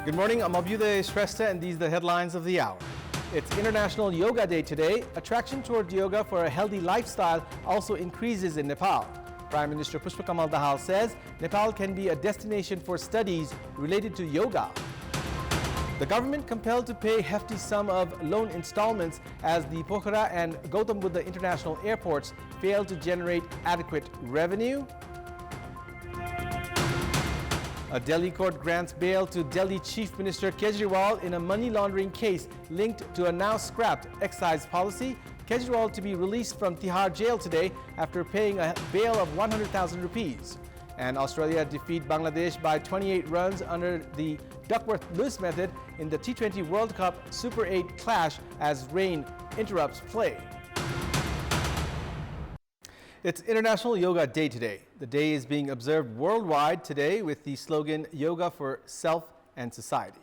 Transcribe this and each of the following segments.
Good morning, I'm Abheudaya Shrestha, and these are the headlines of the hour. It's International Yoga Day today. Attraction toward yoga for a healthy lifestyle also increases in Nepal. Prime Minister Pushpa Kamal Dahal says Nepal can be a destination for studies related to yoga. The government compelled to pay hefty sum of loan installments as the Pokhara and Gautam Buddha International Airports failed to generate adequate revenue. A Delhi court grants bail to Delhi Chief Minister Kejriwal in a money laundering case linked to a now scrapped excise policy. Kejriwal to be released from Tihar jail today after paying a bail of 100,000 rupees. And Australia defeat Bangladesh by 28 runs under the Duckworth-Lewis method in the T20 World Cup Super 8 clash as rain interrupts play. It's International Yoga Day today. The day is being observed worldwide today with the slogan Yoga for Self and Society.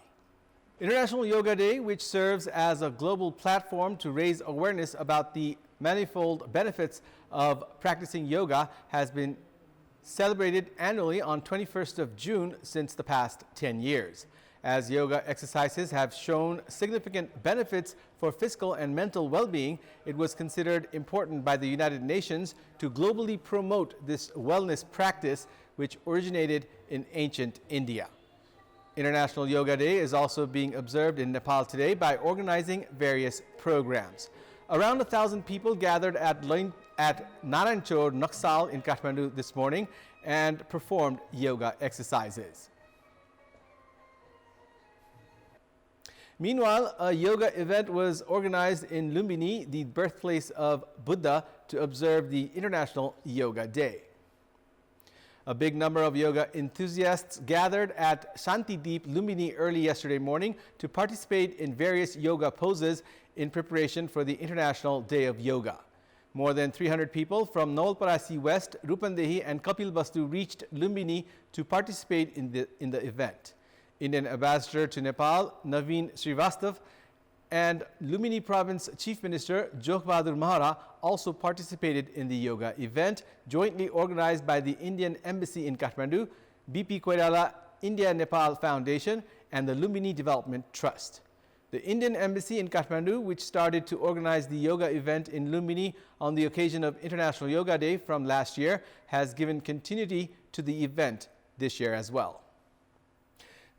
International Yoga Day, which serves as a global platform to raise awareness about the manifold benefits of practicing yoga, has been celebrated annually on 21st of June since the past 10 years. As yoga exercises have shown significant benefits for physical and mental well-being, it was considered important by the United Nations to globally promote this wellness practice, which originated in ancient India. International Yoga Day is also being observed in Nepal today by organizing various programs. Around 1,000 people gathered at Naranchor Naksal in Kathmandu this morning and performed yoga exercises. Meanwhile, a yoga event was organized in Lumbini, the birthplace of Buddha, to observe the International Yoga Day. A big number of yoga enthusiasts gathered at Shantideep, Lumbini early yesterday morning to participate in various yoga poses in preparation for the International Day of Yoga. More than 300 people from Nawalparasi West, Rupandehi and Kapilvastu reached Lumbini to participate in the event. Indian Ambassador to Nepal, Naveen Srivastav, and Lumbini Province Chief Minister Jog Bahadur Mahara also participated in the yoga event, jointly organized by the Indian Embassy in Kathmandu, BP Koirala India-Nepal Foundation, and the Lumbini Development Trust. The Indian Embassy in Kathmandu, which started to organize the yoga event in Lumbini on the occasion of International Yoga Day from last year, has given continuity to the event this year as well.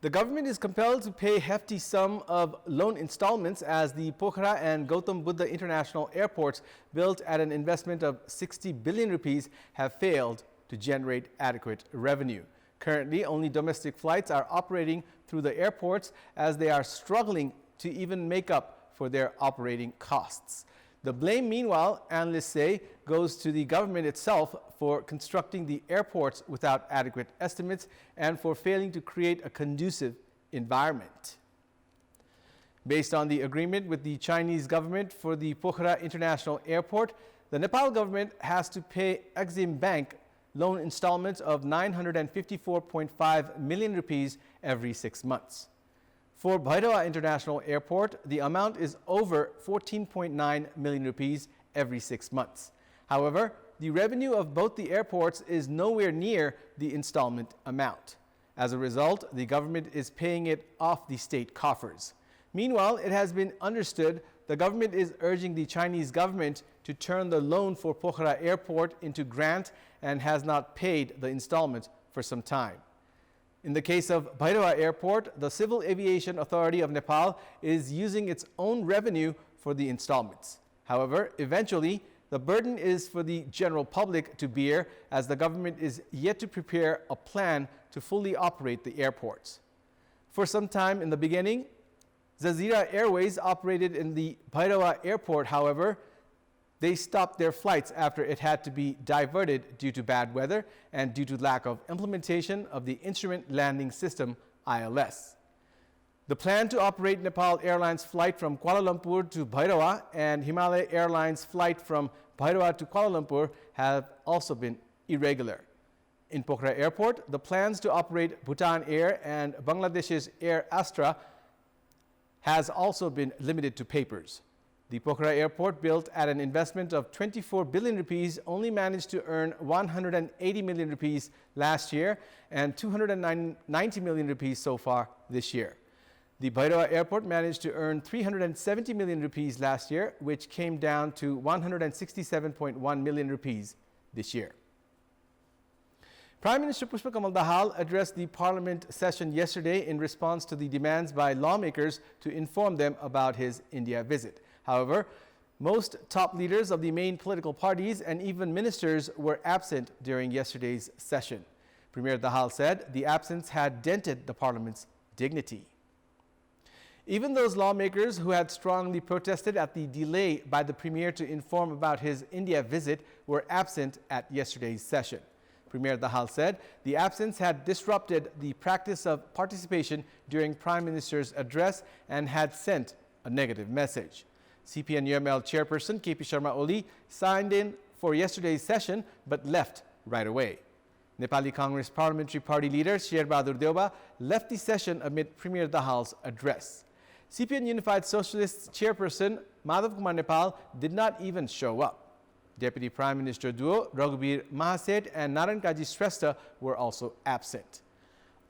The government is compelled to pay a hefty sum of loan installments as the Pokhara and Gautam Buddha International Airports, built at an investment of 60 billion rupees, have failed to generate adequate revenue. Currently, only domestic flights are operating through the airports as they are struggling to even make up for their operating costs. The blame, meanwhile, analysts say, goes to the government itself for constructing the airports without adequate estimates and for failing to create a conducive environment. Based on the agreement with the Chinese government for the Pokhara International Airport, the Nepal government has to pay Exim Bank loan installments of 954.5 million rupees every 6 months. For Abheudaya International Airport, the amount is over 14.9 million rupees every 6 months. However, the revenue of both the airports is nowhere near the installment amount. As a result, the government is paying it off the state coffers. Meanwhile, it has been understood the government is urging the Chinese government to turn the loan for Pokhara Airport into grant and has not paid the installment for some time. In the case of Abheudaya Airport, the Civil Aviation Authority of Nepal is using its own revenue for the installments. However, eventually, the burden is for the general public to bear, as the government is yet to prepare a plan to fully operate the airports. For some time in the beginning, Jazeera Airways operated in the Abheudaya Airport. However, they stopped their flights after it had to be diverted due to bad weather and due to lack of implementation of the Instrument Landing System, ILS. The plan to operate Nepal Airlines flight from Kuala Lumpur to Abheudaya and Himalaya Airlines flight from Abheudaya to Kuala Lumpur have also been irregular. In Pokhara Airport, the plans to operate Bhutan Air and Bangladesh's Air Astra has also been limited to papers. The Pokhara Airport, built at an investment of 24 billion rupees, only managed to earn 180 million rupees last year and 290 million rupees so far this year. The Abheudaya airport managed to earn 370 million rupees last year, which came down to 167.1 million rupees this year. Prime Minister Pushpa Kamal Dahal addressed the Parliament session yesterday in response to the demands by lawmakers to inform them about his India visit. However, most top leaders of the main political parties and even ministers were absent during yesterday's session. Premier Dahal said the absence had dented the Parliament's dignity. Even those lawmakers who had strongly protested at the delay by the Premier to inform about his India visit were absent at yesterday's session. Premier Dahal said the absence had disrupted the practice of participation during Prime Minister's address and had sent a negative message. CPN-UML chairperson KP Sharma Oli signed in for yesterday's session but left right away. Nepali Congress Parliamentary Party leader Sherbahadur Deuba left the session amid Premier Dahal's address. CPN Unified Socialists chairperson Madhav Kumar Nepal did not even show up. Deputy Prime Minister duo Raghubir Mahaset and Narayan Kaji Shrestha were also absent.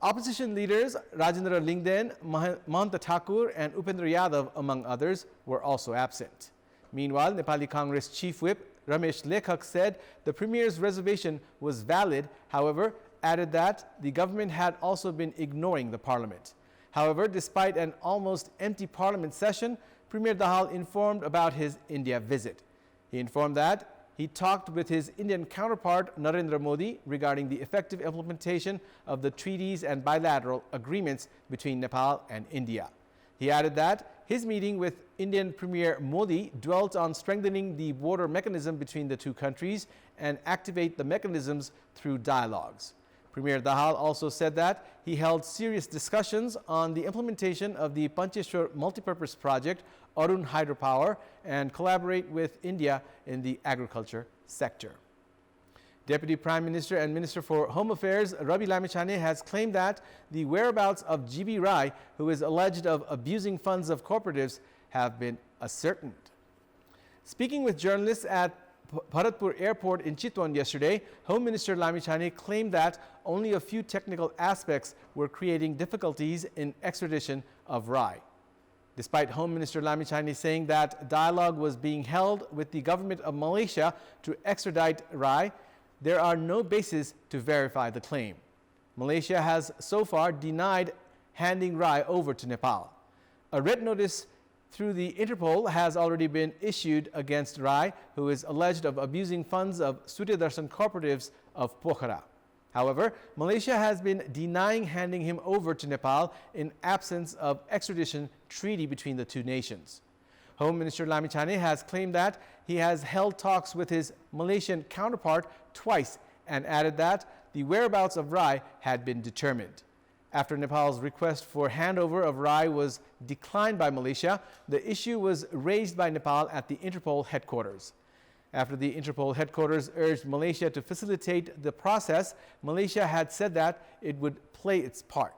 Opposition leaders Rajendra Lingden, Mahanta Thakur and Upendra Yadav, among others, were also absent. Meanwhile, Nepali Congress Chief Whip Ramesh Lekhak said the Premier's reservation was valid, however, added that the government had also been ignoring the Parliament. However, despite an almost empty Parliament session, Premier Dahal informed about his India visit. He informed that he talked with his Indian counterpart Narendra Modi regarding the effective implementation of the treaties and bilateral agreements between Nepal and India. He added that his meeting with Indian Premier Modi dwelt on strengthening the border mechanism between the two countries and activate the mechanisms through dialogues. Premier Dahal also said that he held serious discussions on the implementation of the Pancheshwar multipurpose project, Arun hydropower, and collaborate with India in the agriculture sector. Deputy Prime Minister and Minister for Home Affairs Ravi Lamichhane has claimed that the whereabouts of GB Rai, who is alleged of abusing funds of cooperatives, have been ascertained. Speaking with journalists at Bharatpur Airport in Chitwan yesterday, Home Minister Lamichhane claimed that only a few technical aspects were creating difficulties in extradition of Rai. Despite Home Minister Lamichhane saying that dialogue was being held with the government of Malaysia to extradite Rai, there are no bases to verify the claim. Malaysia has so far denied handing Rai over to Nepal. A red notice through the Interpol has already been issued against Rai, who is alleged of abusing funds of Surya Darshan cooperatives of Pokhara. However, Malaysia has been denying handing him over to Nepal in absence of extradition treaty between the two nations. Home Minister Lamichhane has claimed that he has held talks with his Malaysian counterpart twice and added that the whereabouts of Rai had been determined. After Nepal's request for handover of Rai was declined by Malaysia, the issue was raised by Nepal at the Interpol headquarters. After the Interpol headquarters urged Malaysia to facilitate the process, Malaysia had said that it would play its part.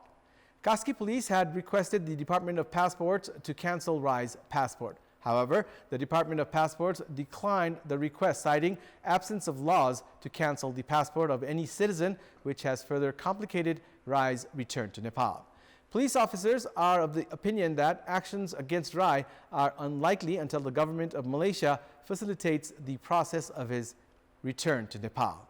Kaski police had requested the Department of Passports to cancel Rai's passport. However, the Department of Passports declined the request, citing absence of laws to cancel the passport of any citizen, which has further complicated Rai's return to Nepal. Police officers are of the opinion that actions against Rai are unlikely until the government of Malaysia facilitates the process of his return to Nepal.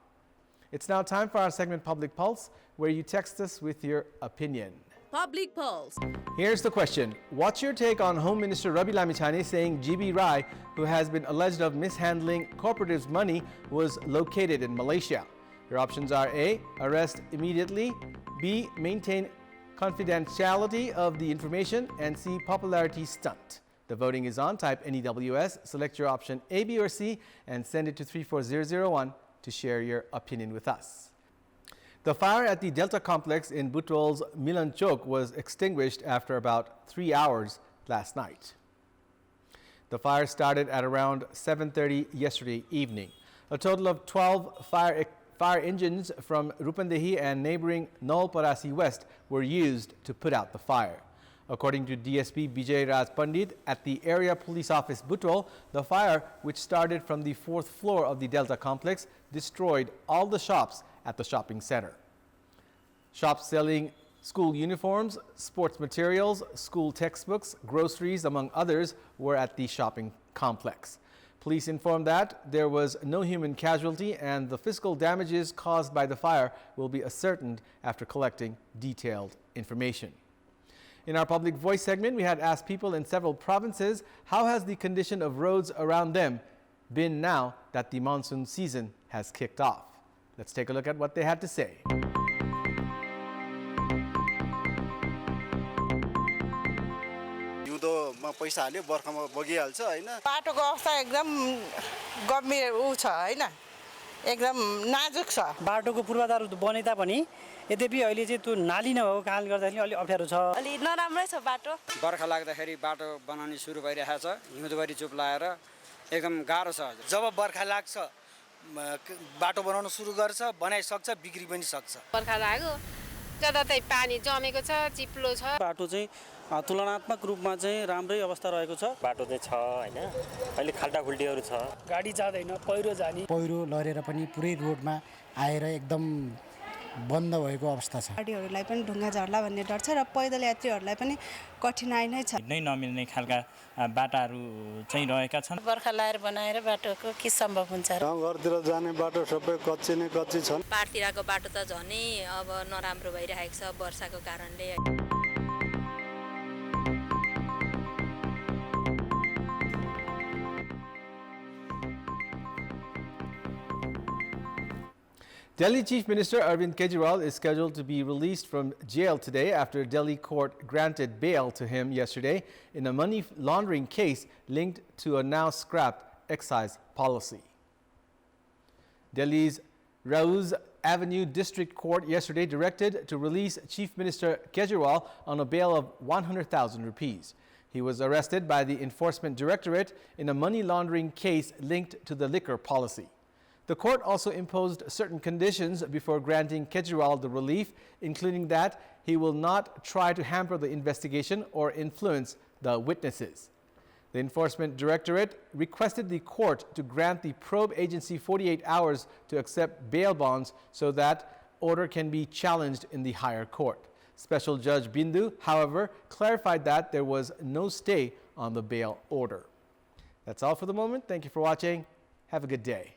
It's now time for our segment Public Pulse, where you text us with your opinion. Public Pulse. Here's the question. What's your take on Home Minister Ravi Lamichhane saying GB Rai, who has been alleged of mishandling cooperatives' money, was located in Malaysia? Your options are A, arrest immediately, B, maintain confidentiality of the information, and C, popularity stunt. The voting is on. Type NEWS, select your option A, B, or C, and send it to 34001 to share your opinion with us. The fire at the Delta complex in Butwal's Milan Chowk was extinguished after about 3 hours last night. The fire started at around 7:30 yesterday evening. A total of 12 fire engines from Rupandehi and neighboring Nolparasi West were used to put out the fire. According to DSP Vijay Raj Pandit at the area police office Butwal, the fire, which started from the 4th floor of the Delta complex, destroyed all the shops at the shopping center. Shops selling School uniforms, sports materials, school textbooks, groceries, among others, were at the shopping complex. Police informed that there was no human casualty and the physical damages caused by the fire will be ascertained after collecting detailed information. In our Public Voice segment, we had asked people in several provinces how has the condition of roads around them been now that the monsoon season has kicked off. Let's take a look at what they had to say. पैसा हाल्यो बर्खामा बगिहाल्छ हैन बाटोको अवस्था एकदम गम्भीर छ हैन एकदम नाजुक छ बाटोको पूर्वाधार बने तापनि यद्यपि अहिले चाहिँ त्यो नाली नभएको कारणले गर्दाखेरि अलि अप्ठ्यारो छ अलि नराम्रै छ बाटो बर्खा लाग्दाखेरि बाटो बनाउने सुरु भइरहेछ हिउँदभरि चुप लाएर एकदम गाह्रो छ जब बर्खा लाग्छ बाटो बनाउन सुरु गर्छ बनाइसक्छ बिग्री पनि सक्छ बर्खा लाग्यो जताततै पानी जमेको छ चिप्लो छ बाटो चाहिँ तुलनात्मक रूपमा चाहिँ राम्रै अवस्था रहेको छ बाटो चाहिँ छ हैन अहिले खाल्टाखुल्टीहरू छ गाडी जाँदैन पहिरो जाने पहिरो लरेर पनि पुरै रोडमा आएर एकदम बन्द भएको अवस्था छ गाडीहरूलाई पनि ढुङ्गा झर्ला भन्ने डर छ र पैदल यात्रीहरूलाई पनि कठिनाइ नै छ नै नमिल्ने खालका बाटाहरू चाहिँ रहेका छन् बर्खा लाएर बनाएर बाटोको के सम्भव हुन्छ र गाउँघरतिर जाने बाटो सबै कच्ची नै कच्ची छन् पारतिरको बाटो त झनै अब नराम्रो भइरहेको छ वर्षाको कारणले Delhi Chief Minister Arvind Kejriwal is scheduled to be released from jail today after Delhi court granted bail to him yesterday in a money laundering case linked to a now scrapped excise policy. Delhi's Rouse Avenue District Court yesterday directed to release Chief Minister Kejriwal on a bail of 100,000 rupees. He was arrested by the Enforcement Directorate in a money laundering case linked to the liquor policy. The court also imposed certain conditions before granting Kejriwal the relief, including that he will not try to hamper the investigation or influence the witnesses. The Enforcement Directorate requested the court to grant the probe agency 48 hours to accept bail bonds so that order can be challenged in the higher court. Special Judge Bindu, however, clarified that there was no stay on the bail order. That's all for the moment. Thank you for watching. Have a good day.